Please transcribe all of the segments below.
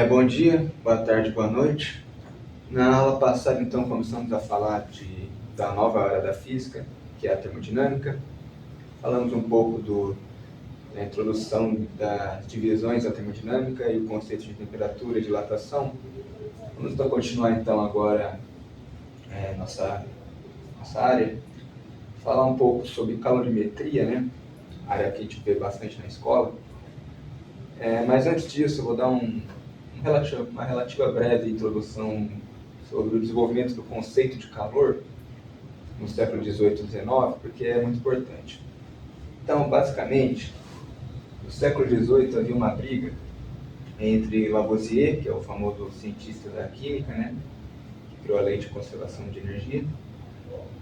Bom dia, boa tarde, boa noite. Na aula passada, então, começamos a falar da nova área da física, que é a termodinâmica. Falamos um pouco da introdução das divisões da termodinâmica e o conceito de temperatura e dilatação. Vamos então continuar, então, agora nossa área. Falar um pouco sobre calorimetria, né? Área que a gente vê bastante na escola. Mas antes disso, eu vou dar uma relativa breve introdução sobre o desenvolvimento do conceito de calor no século XVIII e XIX, porque é muito importante. Então, basicamente, no século XVIII havia uma briga entre Lavoisier, que é o famoso cientista da química, né, que criou a lei de conservação de energia,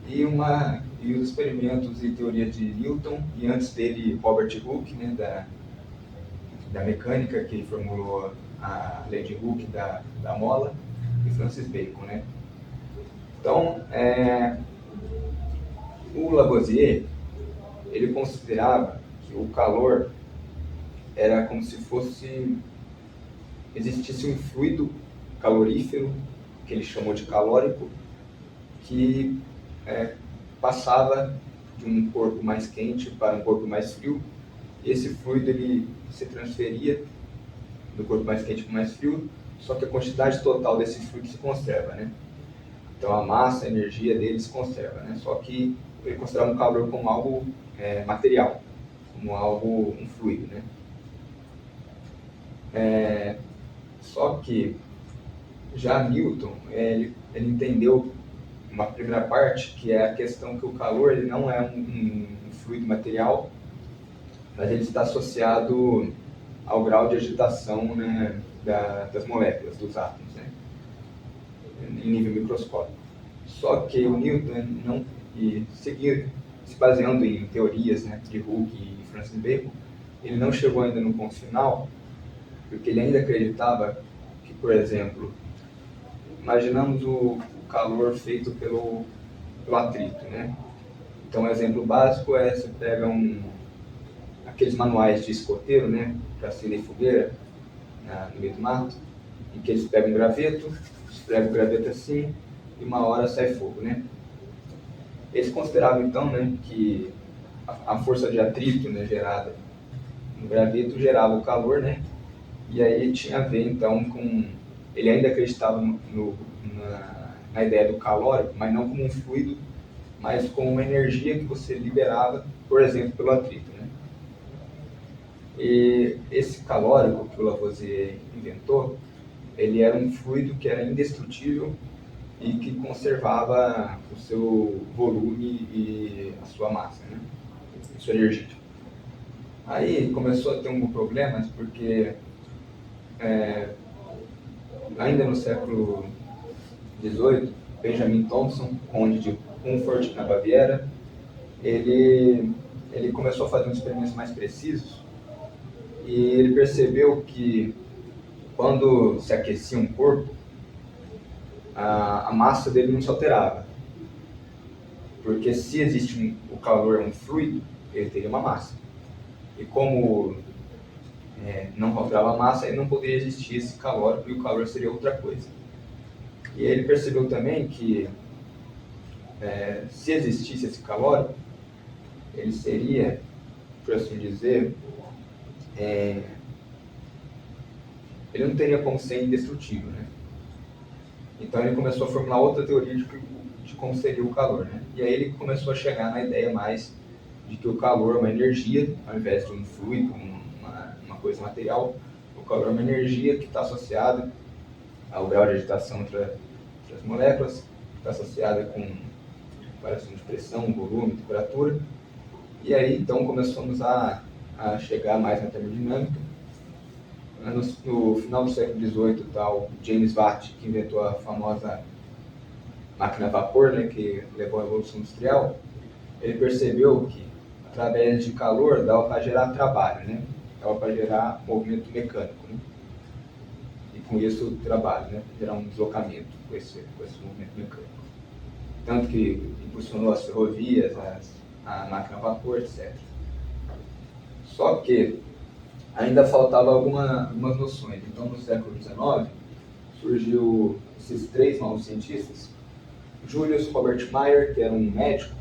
e os experimentos e teorias de Newton, e antes dele Robert Hooke, né, da mecânica, que formulou a lei de Hooke da mola, e Francis Bacon, né. Então, o Lavoisier, ele considerava que o calor era como se existisse um fluido calorífero, que ele chamou de calórico, que passava de um corpo mais quente para um corpo mais frio, e esse fluido ele se transferia do corpo mais quente para o mais frio, só que a quantidade total desse fluido se conserva, né? Então a massa, a energia dele se conserva, né? Só que ele considerava um calor como algo material, como algo, um fluido, né? Só que já Newton, ele entendeu uma primeira parte, que é a questão que o calor ele não é um fluido material, mas ele está associado ao grau de agitação, né, das moléculas, dos átomos, né, em nível microscópico. Só que o Newton não se baseando em teorias, né, de Hooke e Francis Bacon, ele não chegou ainda no ponto final, porque ele ainda acreditava que, por exemplo, imaginamos o calor feito pelo atrito, né? Então, um exemplo básico é você pega aqueles manuais de escoteiro, né, para acender fogueira no meio do mato, em que eles pegam um graveto, esfregam o graveto assim, e uma hora sai fogo, né? Eles consideravam, então, né, que a força de atrito, né, gerada no graveto gerava o calor, né? E aí tinha a ver, então, com... Ele ainda acreditava na ideia do calórico, mas não como um fluido, mas como uma energia que você liberava, por exemplo, pelo atrito, né? E esse calórico que o Lavoisier inventou, ele era um fluido que era indestrutível e que conservava o seu volume e a sua massa, né? A sua energia. Aí começou a ter um problema, porque ainda no século XVIII, Benjamin Thompson, conde de Humboldt, na Baviera, ele começou a fazer uns experimentos mais precisos e ele percebeu que quando se aquecia um corpo, a massa dele não se alterava. Porque se existe o calor é um fluido, ele teria uma massa. E como não alterava a massa, aí não poderia existir esse calor, e o calor seria outra coisa. E ele percebeu também que se existisse esse calor, ele seria, por assim dizer, ele não teria como ser indestrutível, né? Então ele começou a formular outra teoria de como seria o calor, né? E aí ele começou a chegar na ideia mais de que o calor é uma energia, ao invés de um fluido, uma coisa material. O calor é uma energia que está associada ao grau de agitação entre as moléculas, está associada com variação de pressão, volume, temperatura. E aí então começamos a chegar mais na termodinâmica. No final do século XVIII, tal, James Watt, que inventou a famosa máquina a vapor, né, que levou à Revolução Industrial, ele percebeu que, através de calor, dava para gerar trabalho, né? Dava para gerar movimento mecânico, né? E com isso, trabalho, né? Gerar um deslocamento com esse movimento mecânico. Tanto que impulsionou as ferrovias, a máquina a vapor, etc. Só que ainda faltava algumas noções. Então, no século XIX, surgiu esses três novos cientistas, Julius Robert Mayer, que era um médico,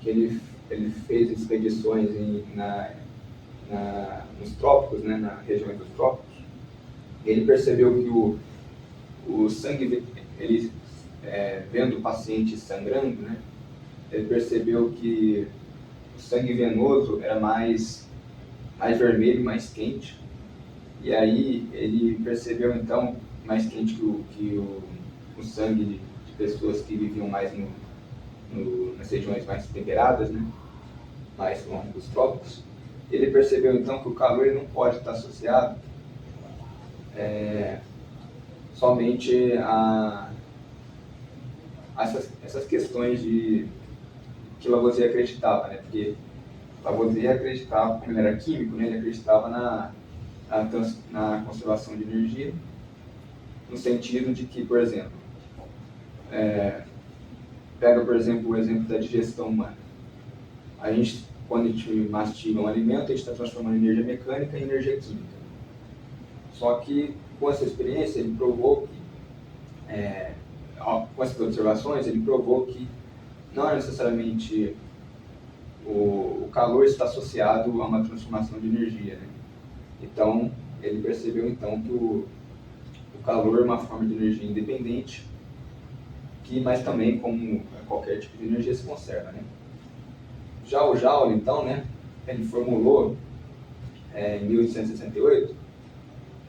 que ele fez expedições nos trópicos, né, na região dos trópicos. Ele percebeu que o sangue, ele, vendo o paciente sangrando, né, ele percebeu que o sangue venoso era mais vermelho, mais quente. E aí ele percebeu então, mais quente que o sangue de pessoas que viviam mais nas regiões mais temperadas, né, mais longe dos trópicos. Ele percebeu então que o calor ele não pode estar associado somente a essas questões que Lavoisier acreditava, né? Porque Lavoisier acreditava, como ele era químico, né? Ele acreditava na conservação de energia, no sentido de que, por exemplo, pega, por exemplo, o exemplo da digestão humana. Quando a gente mastiga um alimento, a gente está transformando energia mecânica em energia química. Só que, com essa experiência, ele provou que, com essas observações, ele provou que não é necessariamente o calor está associado a uma transformação de energia, né? Então, ele percebeu então que o calor é uma forma de energia independente, mas também, como qualquer tipo de energia, se conserva, né? Já o Joule, então, né, ele formulou em 1868,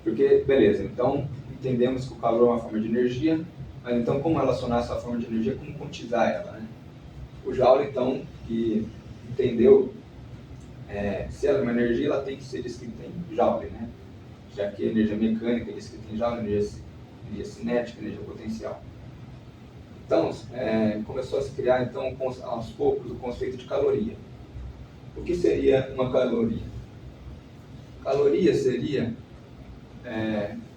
porque, beleza, então entendemos que o calor é uma forma de energia, mas então como relacionar essa forma de energia, como quantizar ela, né? O Joule, então, que entendeu se ela é uma energia, ela tem que ser descrita em Joule, né? Já que a energia mecânica é descrita em Joule, energia cinética, energia potencial. Então, começou a se criar, então, aos poucos, o conceito de caloria. O que seria uma caloria? Caloria seria,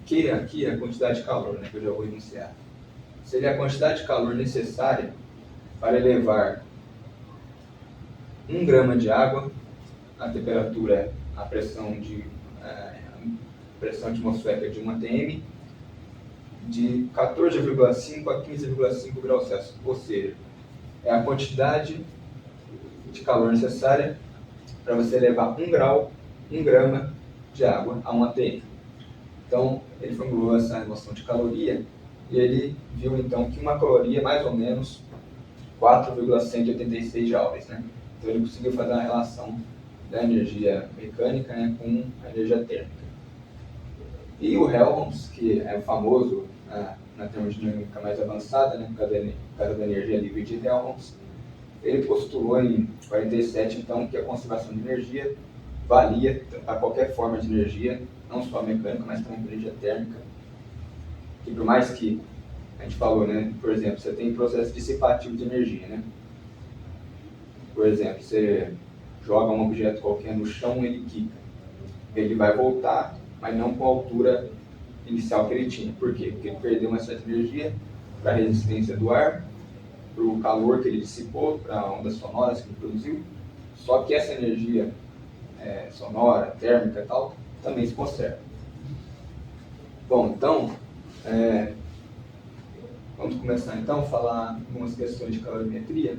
que aqui é a quantidade de calor, né, que eu já vou enunciar. Seria a quantidade de calor necessária para elevar 1 grama de água, a temperatura, a pressão atmosférica de 1 atm, de 14,5 a 15,5 graus Celsius, ou seja, é a quantidade de calor necessária para você levar 1 grama de água a 1 atm. Então, ele formulou essa noção de caloria e ele viu então que uma caloria é mais ou menos 4,186 joules, né? Então, ele conseguiu fazer uma relação da energia mecânica, né, com a energia térmica. E o Helmholtz, que é famoso na termodinâmica mais avançada, né, por causa da energia livre de Helmholtz, ele postulou em 47, então, que a conservação de energia valia para qualquer forma de energia, não só mecânica, mas também energia térmica. E por mais que a gente falou, né, por exemplo, você tem processo dissipativo de energia, né? Por exemplo, você joga um objeto qualquer no chão, ele quica. Ele vai voltar, mas não com a altura inicial que ele tinha. Por quê? Porque ele perdeu uma certa energia para a resistência do ar, para o calor que ele dissipou, para ondas sonoras que ele produziu. Só que essa energia sonora, térmica e tal, também se conserva. Bom, então, vamos começar então a falar algumas questões de calorimetria.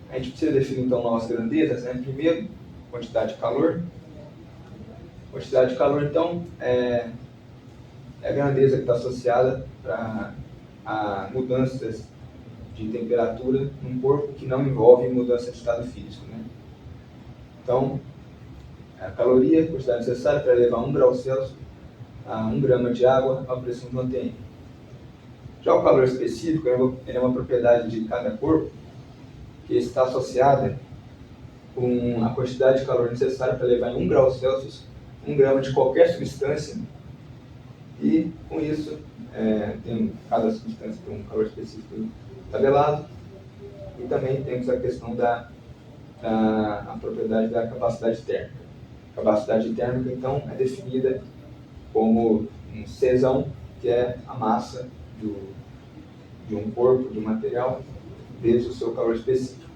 A gente precisa definir então novas grandezas, né? Primeiro, quantidade de calor. Quantidade de calor, então, é a grandeza que está associada a mudanças de temperatura num corpo que não envolve mudança de estado físico, né? Então, a caloria, a quantidade necessária para elevar 1 grau Celsius a 1 grama de água à pressão de 1 atm. Já o calor específico ele é uma propriedade de cada corpo que está associada com a quantidade de calor necessária para elevar em 1 grau Celsius 1 grama de qualquer substância, e com isso cada substância tem um calor específico tabelado, e também temos a questão da propriedade da capacidade térmica. A capacidade térmica, então, é definida como um Czão, que é a massa de um corpo, de um material, vezes o seu calor específico.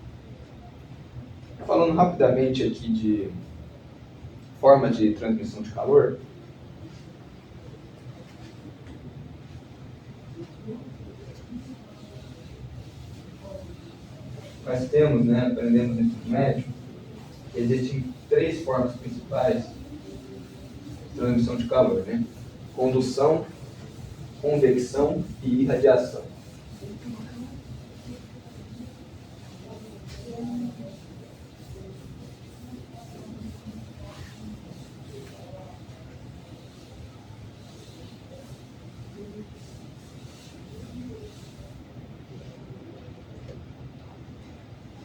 Falando rapidamente aqui de formas de transmissão de calor, nós temos, né, aprendemos no ensino médio, existem 3 formas principais de transmissão de calor, né? Condução, convecção e irradiação.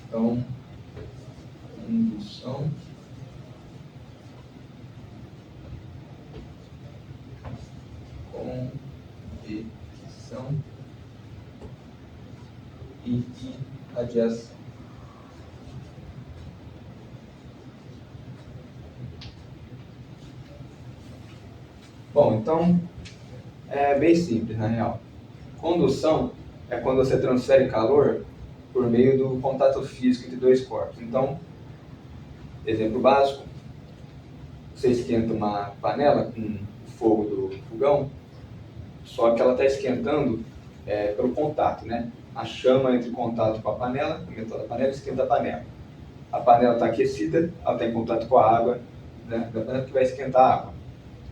Então, indução, convecção e irradiação. Bom, então, é bem simples, na real. Condução é quando você transfere calor por meio do contato físico entre 2 corpos. Então, exemplo básico, você esquenta uma panela com o fogo do fogão, só que ela está esquentando pelo contato, né? A chama entra em contato com a panela, o metal da panela esquenta a panela. A panela está aquecida, ela está em contato com a água, né, da panela, que vai esquentar a água.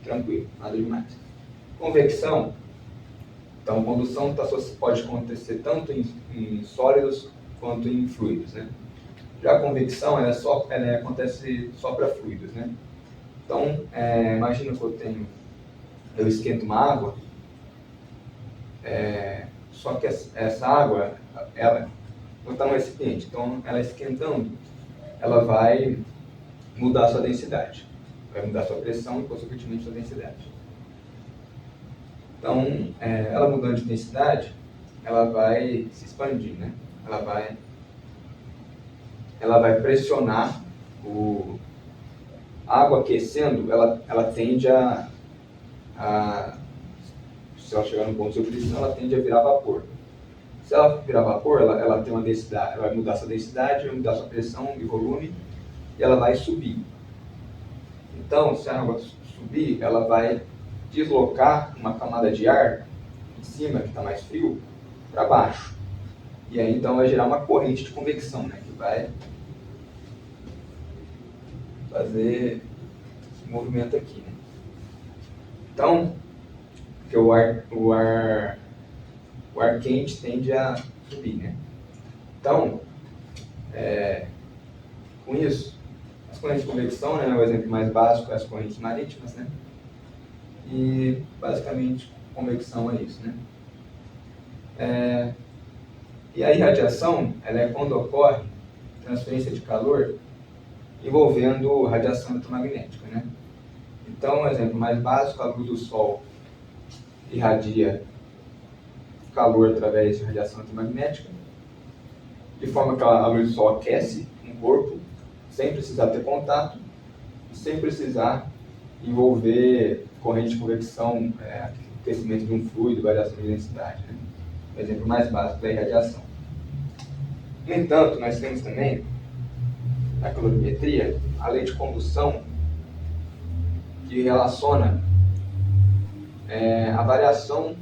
Tranquilo, nada demais. Convecção, então condução pode acontecer tanto em sólidos quanto em fluidos, né? Já a convecção, ela acontece só para fluidos, né? Então, imagina que eu esquento uma água, só que essa água, ela está no recipiente, então ela esquentando, ela vai mudar a sua densidade, vai mudar a sua pressão e, consequentemente, a sua densidade. Então, ela mudando de densidade, ela vai se expandir, né? Ela vai pressionar a água aquecendo, ela tende se ela chegar no ponto de ebulição, ela tende a virar vapor. Se ela virar vapor, ela tem uma densidade, ela vai mudar sua densidade, vai mudar sua pressão e volume, e ela vai subir. Então, se a água subir, ela vai deslocar uma camada de ar em cima, que está mais frio, para baixo. E aí, então, vai gerar uma corrente de convecção, né, que vai fazer esse movimento aqui, né? Então, porque o ar quente tende a subir, né? Então, com isso, as correntes de convecção, né, o exemplo mais básico é as correntes marítimas, né? E, basicamente, convecção é isso, né? E a irradiação, ela é quando ocorre transferência de calor envolvendo radiação eletromagnética, né? Então, um exemplo mais básico, a luz do Sol irradia calor através de radiação eletromagnética, de forma que a luz do Sol aquece um corpo, sem precisar ter contato, e sem precisar envolver corrente de convecção, aquecimento de um fluido, variação de densidade, né? O exemplo mais básico da irradiação. No entanto, nós temos também, na calorimetria, a lei de condução, que relaciona a variação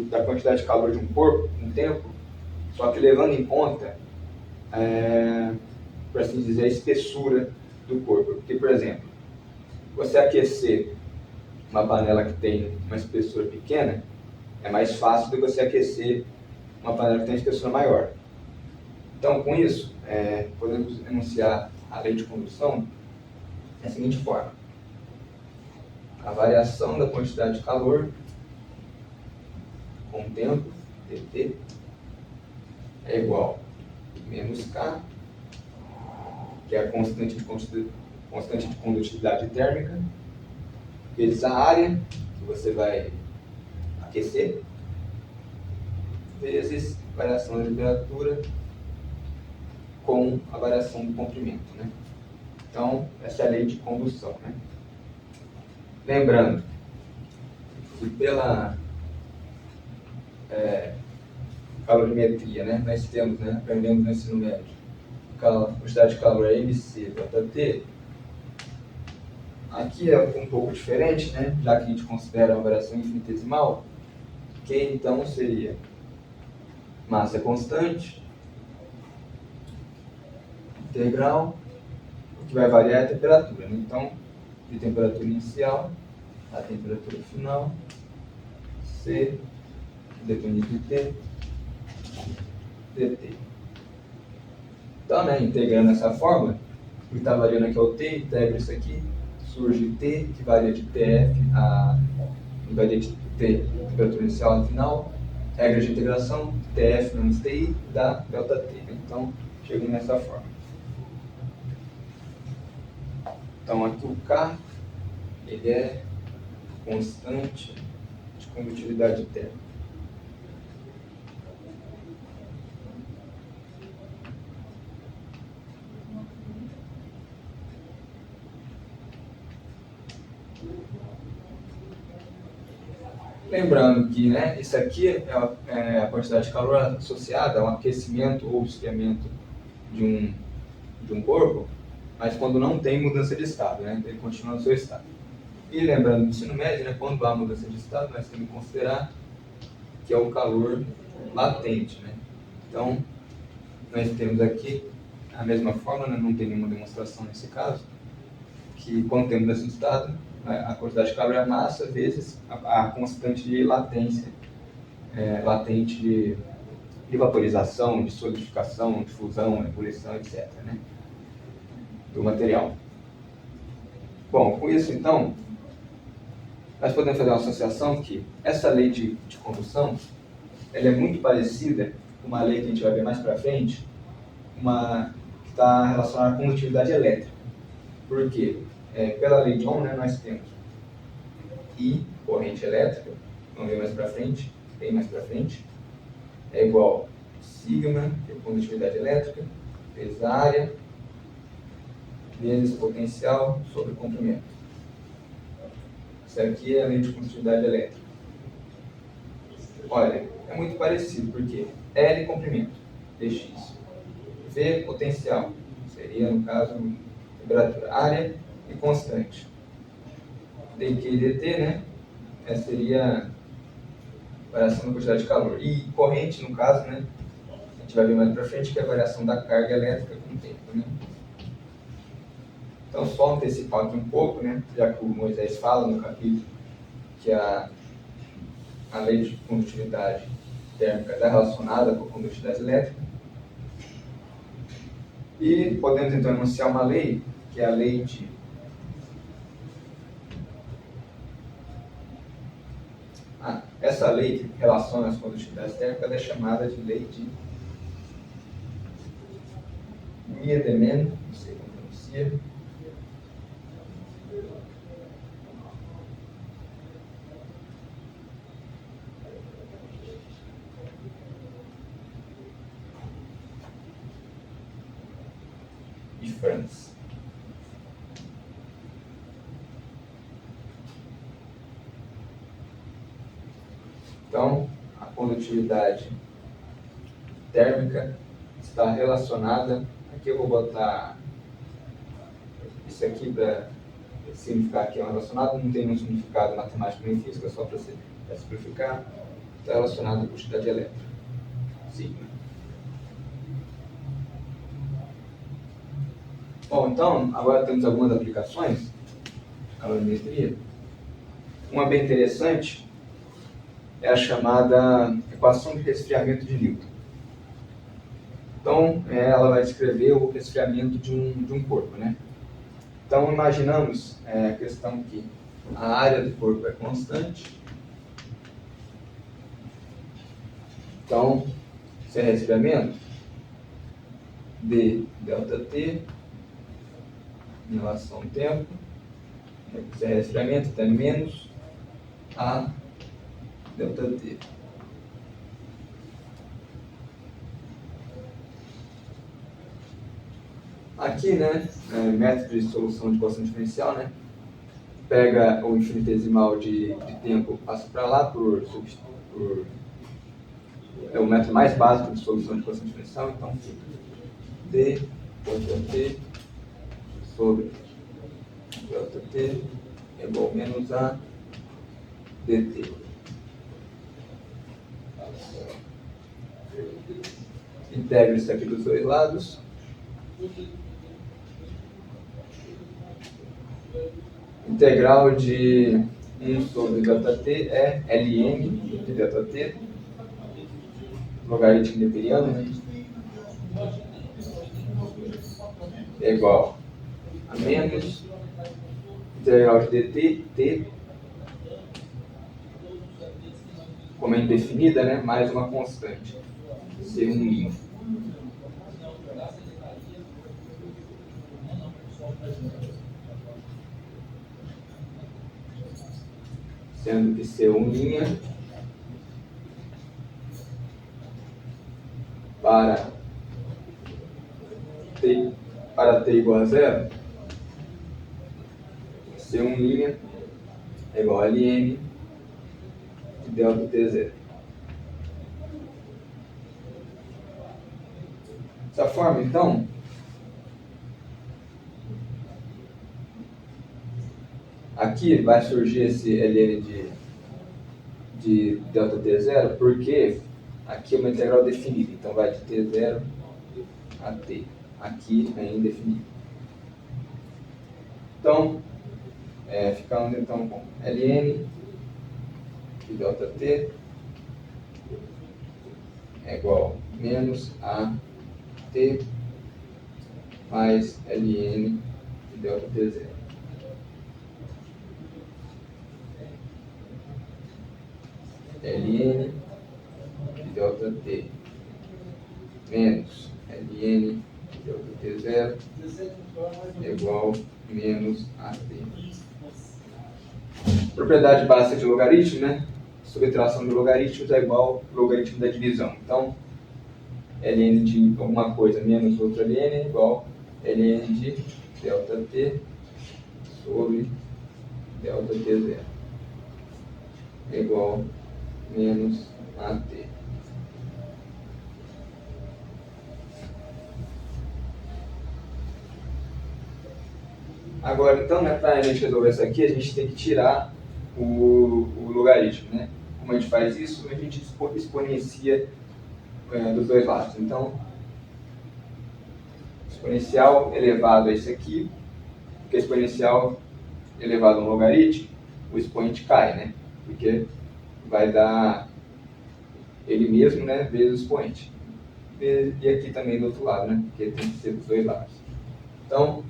da quantidade de calor de um corpo com o tempo, só que levando em conta, por assim dizer, a espessura do corpo. Porque, por exemplo, você aquecer uma panela que tem uma espessura pequena, é mais fácil do que você aquecer uma panela que tem uma espessura maior. Então, com isso, podemos enunciar a lei de condução da seguinte forma: a variação da quantidade de calor com o tempo, dt, é igual a menos K, que é a constante de condutividade térmica, vezes a área que você vai aquecer, vezes variação da temperatura com a variação do comprimento, né? Então, essa é a lei de condução, né? Lembrando que pela calorimetria, né, nós temos, né, aprendemos no ensino médio, a quantidade de calor é MC ΔT, Aqui é um pouco diferente, né? Já que a gente considera uma variação infinitesimal, que então seria massa constante, integral, o que vai variar é a temperatura, né? Então, de temperatura inicial a temperatura final, C, depende de T, dt. Então, né, integrando essa fórmula, o que está variando aqui é o T, integra isso aqui, surge T, que varia de TF a varia de T, temperatura inicial e final, regra de integração, TF menos TI dá ΔT. Então, chego nessa forma. Então, aqui o K, ele é constante de condutividade térmica. Lembrando que, né, isso aqui é a quantidade de calor associada a um aquecimento ou esfriamento de um corpo, mas quando não tem mudança de estado, né, ele continua no seu estado. E lembrando do ensino médio, né, quando há mudança de estado, nós temos que considerar que é o calor latente. Né? Então, nós temos aqui a mesma forma, né, não tem nenhuma demonstração nesse caso, que quando tem mudança de estado, a quantidade de calor é a massa vezes a constante de latência, latente de vaporização, de solidificação, de fusão, ebulição, etc. Né, do material. Bom, com isso então, nós podemos fazer uma associação que essa lei de condução ela é muito parecida com uma lei que a gente vai ver mais para frente, que está relacionada à condutividade elétrica. Por quê? Pela lei de Ohm, né, nós temos I, corrente elétrica, vamos ver mais para frente, bem mais para frente, é igual a sigma, que é condutividade elétrica, vezes a área, vezes potencial sobre comprimento. Isso aqui é a lei de condutividade elétrica. Olha, é muito parecido, porque L comprimento, dx. V potencial, seria, no caso, temperatura, área e constante. dq e dt, né? Essa seria a variação da quantidade de calor. E corrente, no caso, né? A gente vai ver mais para frente que é a variação da carga elétrica com o tempo, né? Então, só antecipar aqui um pouco, né? Já que o Moisés fala no capítulo que a lei de condutividade térmica está relacionada com a condutividade elétrica. E podemos então enunciar uma lei, que é a lei de essa lei que relaciona as condutividades térmicas é chamada de lei de Wiedemann, não sei como pronuncia. Difference. Então, a condutividade térmica está relacionada, aqui eu vou botar isso aqui para significar que é relacionado, não tem nenhum significado matemático nem físico, é só para simplificar, está relacionado à condutividade elétrica. Sigma. Bom, então, agora temos algumas aplicações de calorimetria. Uma bem interessante é a chamada equação de resfriamento de Newton. Então, ela vai descrever o resfriamento de um corpo, né? Então, imaginamos a questão que a área do corpo é constante. Então, se é resfriamento, d ΔT em relação ao tempo, se é resfriamento, então é menos a ΔT. Aqui, né, método de solução de equação diferencial, né, pega o infinitesimal de tempo, passa para lá é o método mais básico de solução de equação diferencial, então d ΔT sobre ΔT é igual a menos a dt. Integro isso aqui dos dois lados. Integral de 1 sobre ΔT é ln de ΔT, logaritmo neperiano, né? É igual a menos integral de dt, t, como é indefinida, né? Mais uma constante, C1'. Sendo que C1' para t igual a zero, C1' é igual a ln de ΔT0. Dessa forma, então, aqui vai surgir esse ln de ΔT0, porque aqui é uma integral definida, então vai de T0 a T. Aqui é indefinido. Então, ficando então com ln de ΔT é igual a menos a T mais ln de ΔT0. ln de ΔT menos ln de ΔT0 é igual a menos AT. Propriedade básica de logaritmo, né? Subtração de logaritmos é igual ao logaritmo da divisão. Então, ln de alguma coisa menos outra ln é igual a ln de ΔT sobre ΔT0 é igual a menos AT. Agora, então, né, para a gente resolver isso aqui, a gente tem que tirar o logaritmo, né? Como a gente faz isso? A gente exponencia dos dois lados. Então, exponencial elevado a isso aqui, porque exponencial elevado a um logaritmo, o expoente cai, né? Porque vai dar ele mesmo, né, vezes o expoente. E aqui também do outro lado, né? Porque tem que ser dos dois lados. Então,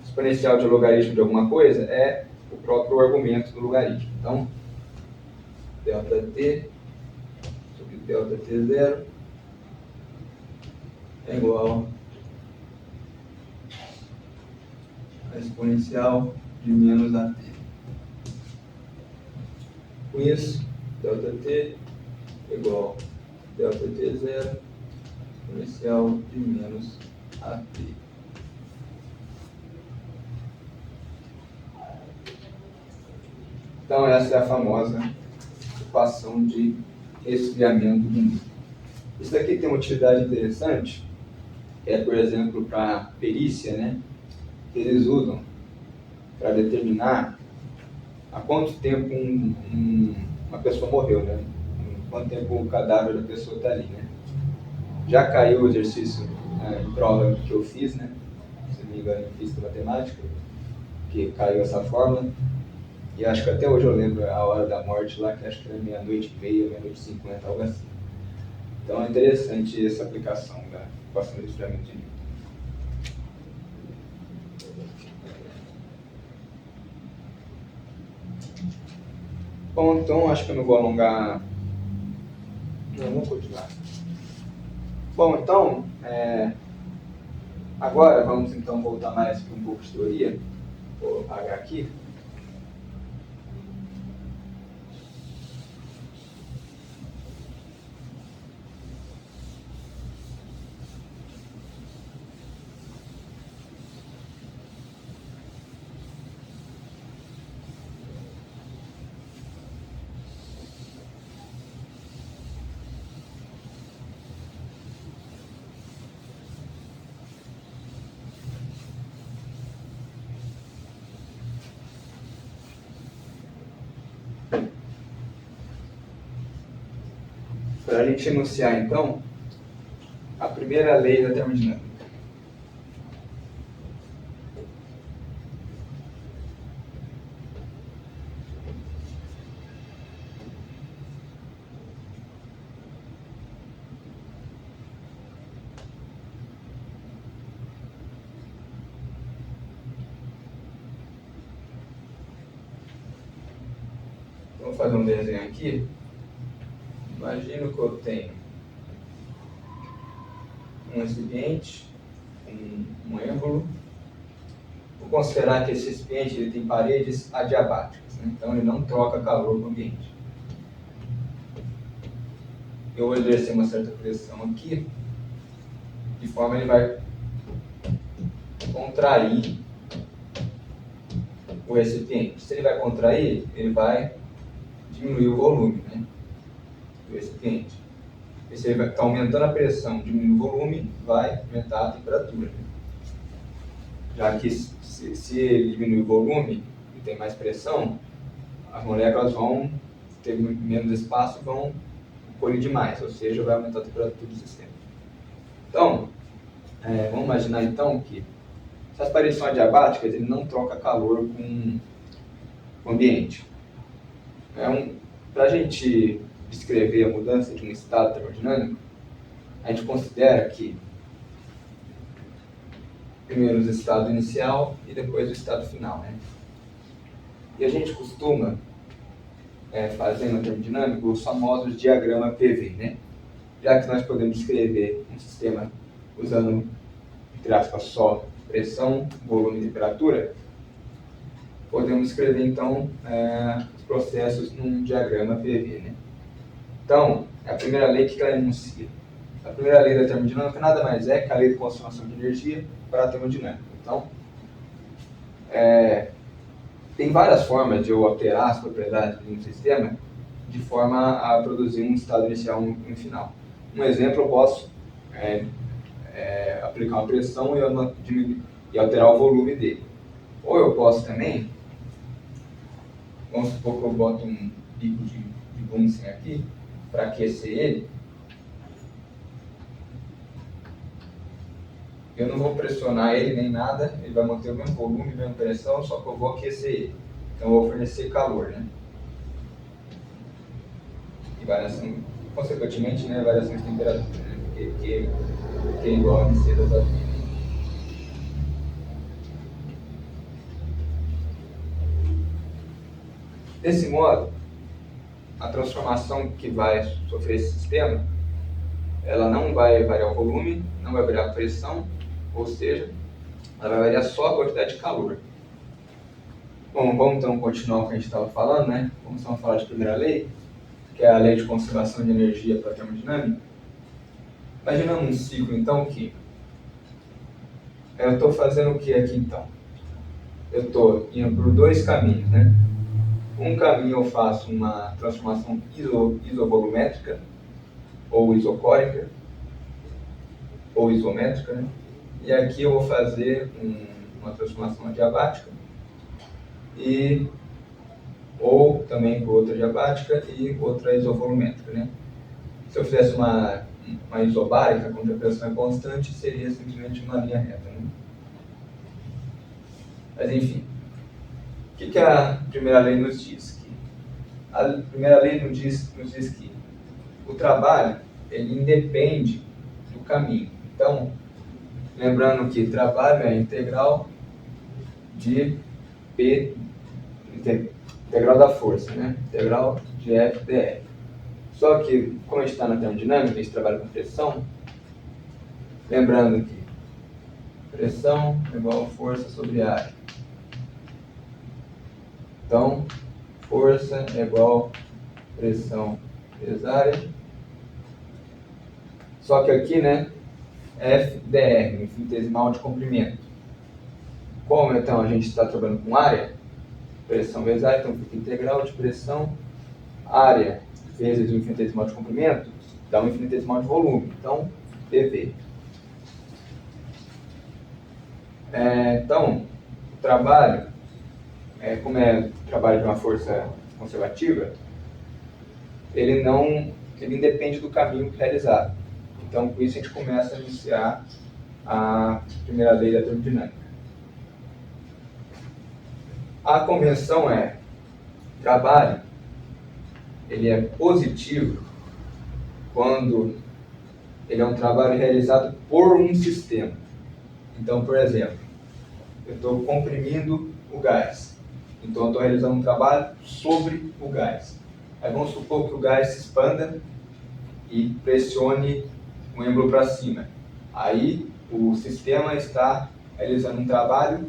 exponencial de logaritmo de alguma coisa é o próprio argumento do logaritmo. Então, ΔT sobre ΔT0 é igual a exponencial de menos AT. Com isso, ΔT é igual a ΔT0 exponencial de menos AT. Então, essa é a famosa equação de resfriamento do nível. Isso daqui tem uma utilidade interessante, por exemplo, para perícia, né? Que eles usam para determinar há quanto tempo uma pessoa morreu, né? Quanto tempo o cadáver da pessoa está ali, né? Já caiu o exercício em prova que eu fiz, né? Se não me engano, em física matemática, que caiu essa fórmula. E acho que até hoje eu lembro a hora da morte lá, que acho que era 00:30, 00:50, algo assim. Então é interessante essa aplicação da equação de resfriamento de Newton. Bom, então acho que eu não vou alongar. Não, vamos continuar. Bom, então, agora vamos então voltar mais para um pouco de teoria. Vou apagar aqui. para a gente enunciar, então, a primeira lei da termodinâmica. Vou fazer um desenho aqui. Imagino que eu tenho um recipiente, um êmbolo. Vou considerar que esse recipiente ele tem paredes adiabáticas, né? Então ele não troca calor para o ambiente. Eu vou exercer uma certa pressão aqui, de forma que ele vai contrair o recipiente. Se ele vai contrair, ele vai diminuir o volume, né, do recipiente. E se ele vai estar aumentando a pressão, diminuindo o volume, vai aumentar a temperatura, né? Já que se ele diminuir o volume e tem mais pressão, as moléculas vão ter menos espaço e vão colidir mais, ou seja, vai aumentar a temperatura do sistema. Então, vamos imaginar então que se as paredes são adiabáticas, ele não troca calor com o ambiente. Para a gente descrever a mudança de um estado termodinâmico, a gente considera que primeiro o estado inicial e depois o estado final, né? E a gente costuma fazer na termodinâmica os famosos diagrama PV, né? Já que nós podemos descrever um sistema usando, entre aspas, só pressão, volume e temperatura, podemos escrever então os processos num diagrama PV, né? Então, a primeira lei que ela enuncia. A primeira lei da termodinâmica nada mais é que a lei de conservação de energia para a termodinâmica. Então, tem várias formas de eu alterar as propriedades de um sistema de forma a produzir um estado inicial e um final. Um exemplo, eu posso aplicar uma pressão e alterar o volume dele. Ou eu posso também, vamos supor que eu boto um bico de Bunsen aqui para aquecer ele. Eu não vou pressionar ele nem nada, ele vai manter o mesmo volume, a mesma pressão, só que eu vou aquecer ele. Então eu vou fornecer calor, né? E variação, consequentemente, né, variação de temperatura, né? Porque é igual a MC da vida. Desse modo, a transformação que vai sofrer esse sistema, ela não vai variar o volume, não vai variar a pressão, ou seja, ela vai variar só a quantidade de calor. Bom, vamos então continuar o que a gente estava falando, né? Vamos então falar de primeira lei, que é a lei de conservação de energia para a termodinâmica. Imaginamos um ciclo, então, que eu estou fazendo o que aqui, então? Eu estou indo por dois caminhos, né? Um caminho eu faço uma transformação isovolumétrica, ou isocórica, ou isométrica, né? E aqui eu vou fazer uma transformação adiabática, ou também por outra adiabática e outra isovolumétrica, né? Se eu fizesse uma isobárica, onde a pressão é constante, seria simplesmente uma linha reta, né? Mas enfim, o que a primeira lei nos diz? A primeira lei nos diz que o trabalho ele independe do caminho. Então, lembrando que trabalho é integral de P, integral da força, né? Integral de F dr. Só que, como a gente está na termodinâmica, a gente trabalha com pressão, lembrando que pressão é igual a força sobre área. Então, força é igual a pressão vezes área. Só que aqui, né, F dr, infinitesimal de comprimento. Como então a gente está trabalhando com área, pressão vezes área, então fica integral de pressão, área vezes o infinitesimal de comprimento, dá um infinitesimal de volume, então PV. Então, o trabalho, como é trabalho de uma força conservativa, ele não ele independe do caminho realizado. Então, com isso, a gente começa a enunciar a primeira lei da termodinâmica. A convenção é: trabalho ele é positivo quando ele é um trabalho realizado por um sistema. Então, por exemplo, eu estou comprimindo o gás. Então, eu estou realizando um trabalho sobre o gás. Aí vamos supor que o gás se expanda e pressione o êmbolo para cima. Aí o sistema está realizando um trabalho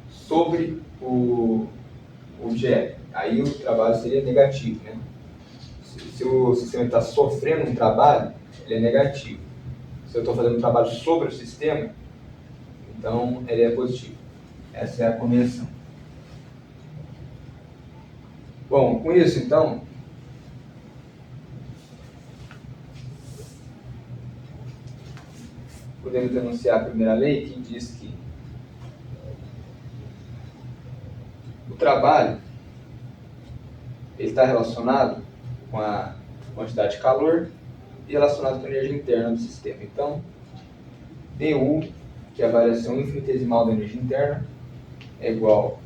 sobre o objeto. Aí o trabalho seria negativo, né? Se o sistema está sofrendo um trabalho, ele é negativo. Se eu estou fazendo um trabalho sobre o sistema, então ele é positivo. Essa é a convenção. Bom, com isso, então, podemos enunciar a primeira lei, que diz que o trabalho ele está relacionado com a quantidade de calor e relacionado com a energia interna do sistema. Então, dU, que é a variação infinitesimal da energia interna, é igual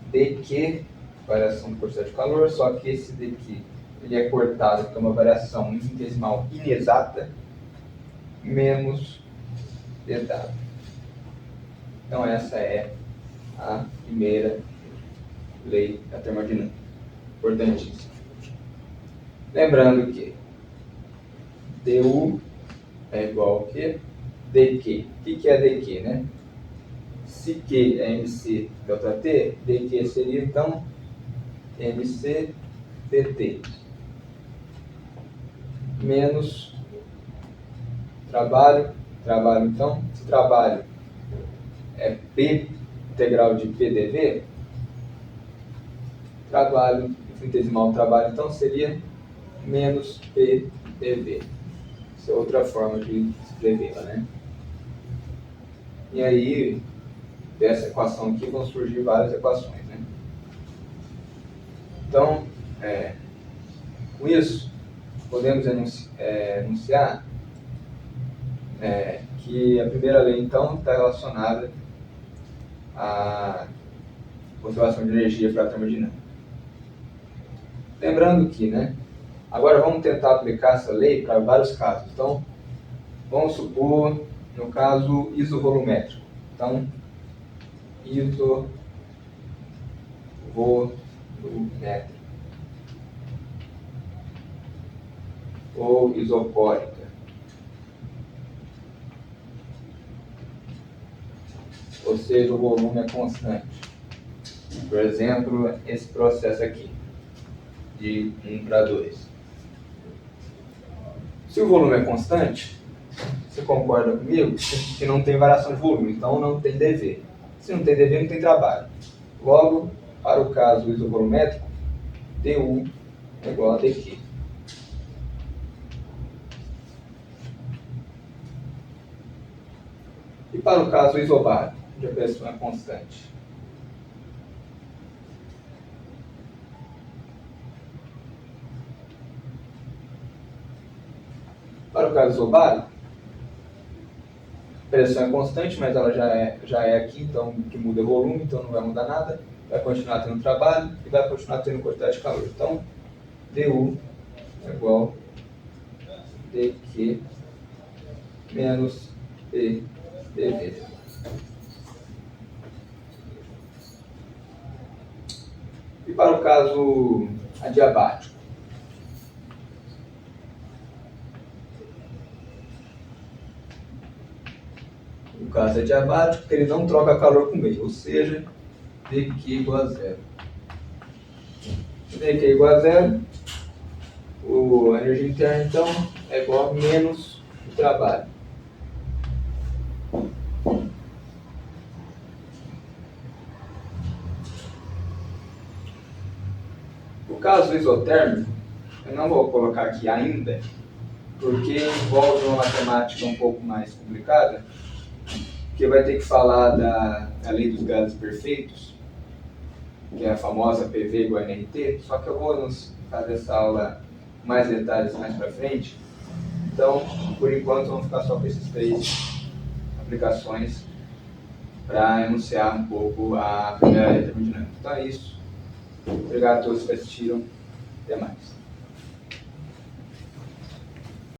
a dQ, variação da quantidade de calor, só que esse dQ ele é cortado por uma variação infinitesimal inexata, menos dW. Então, essa é a primeira lei da termodinâmica. Importantíssimo. Lembrando que dU é igual ao que? dQ. O que é dQ, né? Se Q é mc ΔT, dQ seria então mc dt. Menos trabalho então, se trabalho é P integral de PdV, trabalho infinitesimal trabalho então seria menos PdV. Essa é outra forma de escrevê-la, né? E aí, dessa equação aqui vão surgir várias equações, né? Então, com isso, podemos enunciar que a primeira lei, então, está relacionada à conservação de energia para a termodinâmica. Lembrando que, né, agora vamos tentar aplicar essa lei para vários casos. Então, vamos supor, no caso isovolumétrico. Então, isovolumétrico ou isopórica. Ou seja, o volume é constante. Por exemplo, esse processo aqui, de 1 para 2. Se o volume é constante, você concorda comigo que não tem variação de volume, então não tem dV. Se não tem dV, não tem trabalho. Logo, para o caso isovolumétrico, dU é igual a dQ. E para o caso isobárico, onde a pressão é constante? Para o caso isobárico, a pressão é constante, mas ela já é aqui, então o que muda é o volume, então não vai mudar nada. Vai continuar tendo trabalho e vai continuar tendo quantidade de calor. Então, dU é igual a dQ menos PdV. E para o caso adiabático? O caso adiabático, ele não troca calor com meio, ou seja, dQ igual a zero. dQ igual a zero, a energia interna, então, é igual a menos o trabalho. O caso isotérmico, eu não vou colocar aqui ainda, porque envolve uma matemática um pouco mais complicada, que vai ter que falar da lei dos gases perfeitos, que é a famosa PV igual a NRT, só que eu vou fazer essa aula mais detalhes mais para frente. Então, por enquanto, vamos ficar só com esses 3 aplicações para enunciar um pouco a primeira lei da termodinâmica. Então é isso. Obrigado a todos que assistiram. Até mais.